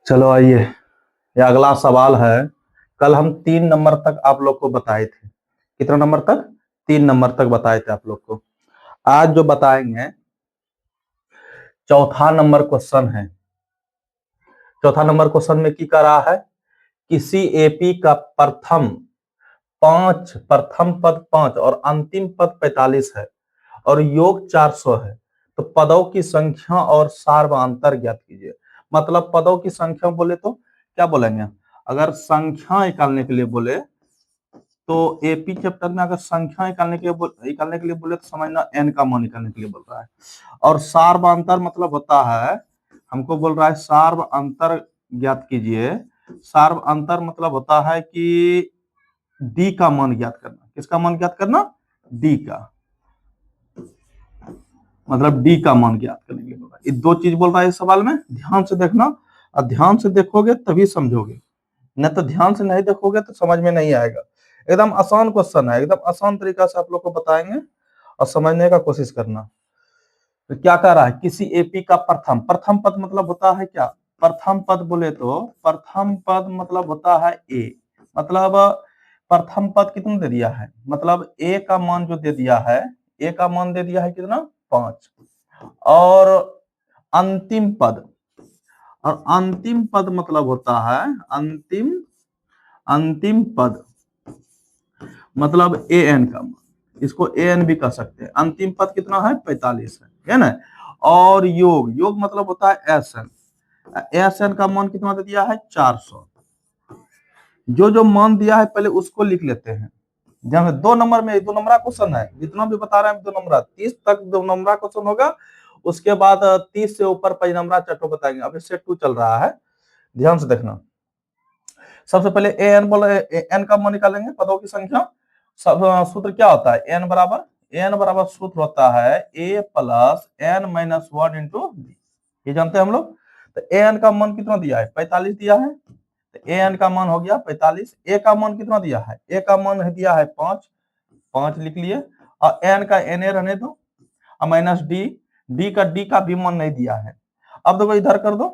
चलो आइए, ये अगला सवाल है। कल हम 3 नंबर तक आप लोग को बताए थे। कितना नंबर तक? 3 नंबर तक बताए थे आप लोग को। आज जो बताएंगे चौथा नंबर क्वेश्चन है। चौथा नंबर क्वेश्चन में की कर रहा है, किसी एपी का प्रथम पद 5 और अंतिम पद 45 है और योग 400 है, तो पदों की संख्या और सार्वधान्तक ज्ञात कीजिए। मतलब पदों की संख्या बोले तो क्या बोलेंगे? अगर संख्या निकालने के लिए बोले तो एपी चैप्टर में अगर संख्या निकालने के लिए बोले तो समझना एन का मान निकालने के लिए बोल रहा है। और सार्वधान्तक मतलब होता है, हमको बोल रहा है सार्वधान्तक ज्ञात कीजिए। सार्वधान्तक मतलब होता है कि डी का मान ज्ञात करना। किसका मान ज्ञात करना? डी का, मतलब डी का मान ज्ञात करने के लिए बोल रहा है। ये दो चीज बोल रहा है इस सवाल में, ध्यान से देखना। और ध्यान से देखोगे तभी समझोगे, नहीं तो ध्यान से नहीं देखोगे तो समझ में नहीं आएगा। एकदम आसान क्वेश्चन है, एकदम आसान तरीका से आप लोग को बताएंगे और समझने का कोशिश करना। तो क्या कह रहा है, किसी एपी का प्रथम पद मतलब होता है क्या? प्रथम पद बोले तो प्रथम पद मतलब होता है ए। मतलब प्रथम पद कितना दे दिया है, मतलब ए का मान जो दे दिया है, ए का मान दे दिया है कितना? 5। और अंतिम पद, और अंतिम पद मतलब होता है अंतिम पद मतलब ए एन का मान, इसको ए एन भी कह सकते हैं। अंतिम पद कितना है? 45 है ना। और योग मतलब होता है एस एन। एस एन का मान कितना दे दिया है? 400। जो जो मान दिया है पहले उसको लिख लेते हैं। जहां 2 नंबर में 2 नंबर क्वेश्चन है, जितना भी बता रहे हैं 2 नंबर, 30 तक 2 नंबर क्वेश्चन होगा। उसके बाद 30 से ऊपर 5 नंबर चट्टो बताएंगे। अभी सेट 2 चल रहा है, ध्यान से देखना। सबसे पहले ए एन बोले, एन का मान निकालेंगे, पदों की संख्या। सब सूत्र क्या होता है? एन बराबर सूत्र होता है a plus N minus 1 into d. ये जानते हैं हम लोग। तो ए एन का मान कितना दिया है? 45 दिया है। तो ए एन का मान हो गया 45। ए का मान कितना दिया है? ए का मान दिया है 5, 5 लिख लिए। और एन का एन ए रहने दो, और माइनस डी, डी का भी मान नहीं दिया है। अब देखो इधर कर दो,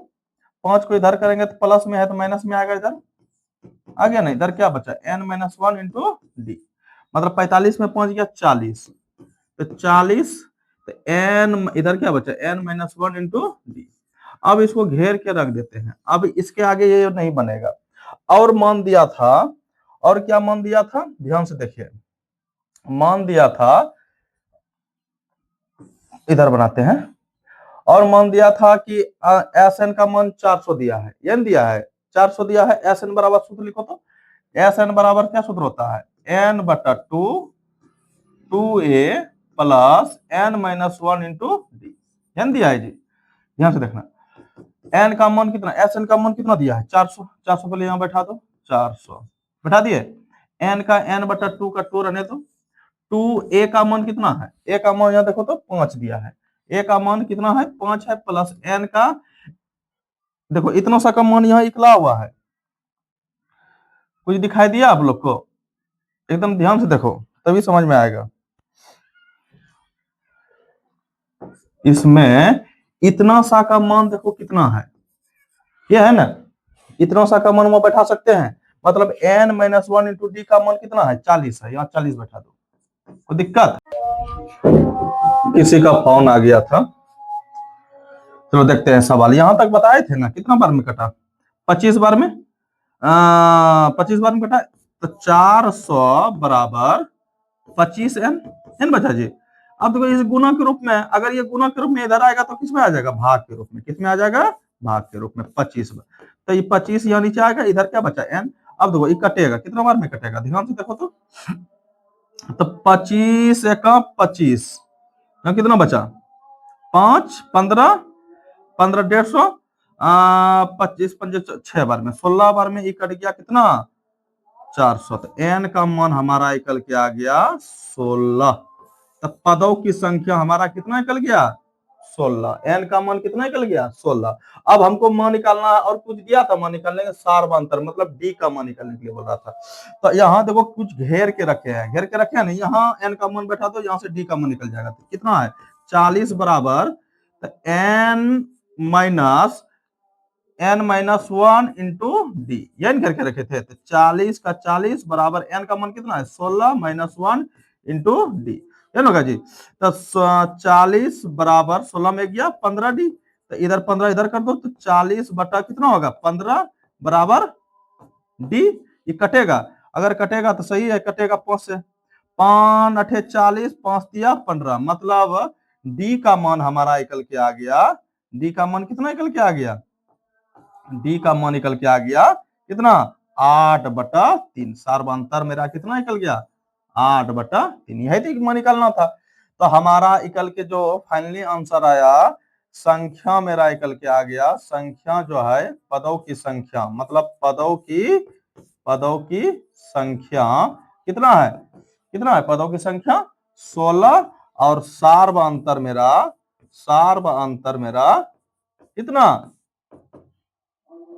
5 को इधर करेंगे तो प्लस में है तो माइनस में आएगा, इधर आ गया ना। इधर क्या बचा? N minus 1 into D. मतलब 45 में पहुंच गया 40, तो 40। तो एन इधर क्या बचा? N minus 1 into D. अब इसको घेर के रख देते हैं। अब इसके आगे ये नहीं बनेगा। और मान दिया था, और क्या मान दिया था? ध्यान से देखिए, मान दिया था, इधर बनाते हैं। और मान दिया था कि एस एन का मान 400 दिया है, एन दिया है 400 दिया है। एस एन बराबर सूत्र लिखो तो, एस एन बराबर क्या सूत्र होता है? एन बटा 2 2a plus N minus 1 into D. N दिया है जी, ध्यान से देखना। एन का मान कितना, एस एन का मान कितना दिया है? 400। 400 पहले यहां बैठा दो, 400 बैठा दिए। एन का एन बटा 2 का 2 रहने दो। 2 ए का मान कितना है? ए का मान यहां देखो तो 5 दिया है। ए का मान कितना है? 5 है, प्लस एन का, देखो इतना सा का मान यहाँ निकला हुआ है। कुछ दिखाई दिया आप लोग को? एकदम ध्यान से देखो तभी समझ में आएगा। इसमें इतना सा का मान देखो कितना है, ये है ना। इतना सा का मान वो बैठा सकते हैं। मतलब एन माइनस 1 इंटू डी का मान कितना है? 40 है। यहाँ 40 बैठा दो, कोई दिक्कत? किसी का फोन आ गया था। चलो देखते हैं सवाल। यहां तक बताए थे ना, कितना बार में कटा? 25 बार में, 25 बार में कटा। तो 400 बराबर 25 एन, एन बचा जी। अब देखो इस गुना के रूप में, अगर ये गुना के रूप में इधर आएगा तो किस में आ जाएगा? भाग के रूप में। किस में आ जाएगा? भाग के रूप में 25 में। तो ये 25 यहाँ नीचे आएगा, इधर क्या बचा? एन। अब देखो ये कटेगा, कितना बार में कटेगा? ध्यान से देखो तो 25 एका 25, यहाँ कितना बचा? 5 15 15 150, 25 5 6 बार में, 16 बार में ये कट गया कितना? 400। तो एन का मान हमारा निकल के आ गया 16। तो पदों की संख्या हमारा कितना निकल गया? 16। एन का मान कितना निकल गया? 16। अब हमको मान निकालना है, और कुछ दिया था मान निकालने का, सार्वधान्तक मतलब डी का मान निकालने के लिए बोल रहा था। तो यहाँ देखो कुछ घेर के रखे हैं, घेर के रखे हैं नहीं, यहाँ एन का मान बैठा दो, यहाँ से डी का मान निकल जाएगा। तो कितना है? 40 बराबर, तो N minus n minus one into D, n करके रखे थे। तो 40 का 40 बराबर n का मान कितना है 16 माइनस वन इंटू डी, होगा जी। तो 40 बराबर 16 में गया 15 डी, तो इधर 15 इधर कर दो, तो 40 बटा कितना होगा 15 बराबर डी। ये कटेगा, अगर कटेगा तो सही है, कटेगा 5 से, 5 अठे 40, 5 दिया 15, मतलब डी का मान हमारा निकल के आ गया, डी का मान कितना निकल के आ गया, डी का मान निकल के आ गया कितना 8/3। सार्वंतर मेरा कितना निकल गया 8/3, यही तो मान निकालना था। तो हमारा निकल के जो फाइनली आंसर आया, संख्या मेरा निकल के आ गया, संख्या जो है पदों की संख्या, मतलब पदों की संख्या कितना है, कितना है पदों की संख्या 16, और सार्वंतर मेरा कितना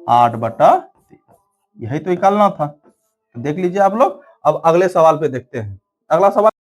8/3, यही तो निकालना था। देख लीजिए आप लोग। अब अगले सवाल पे देखते हैं। अगला सवाल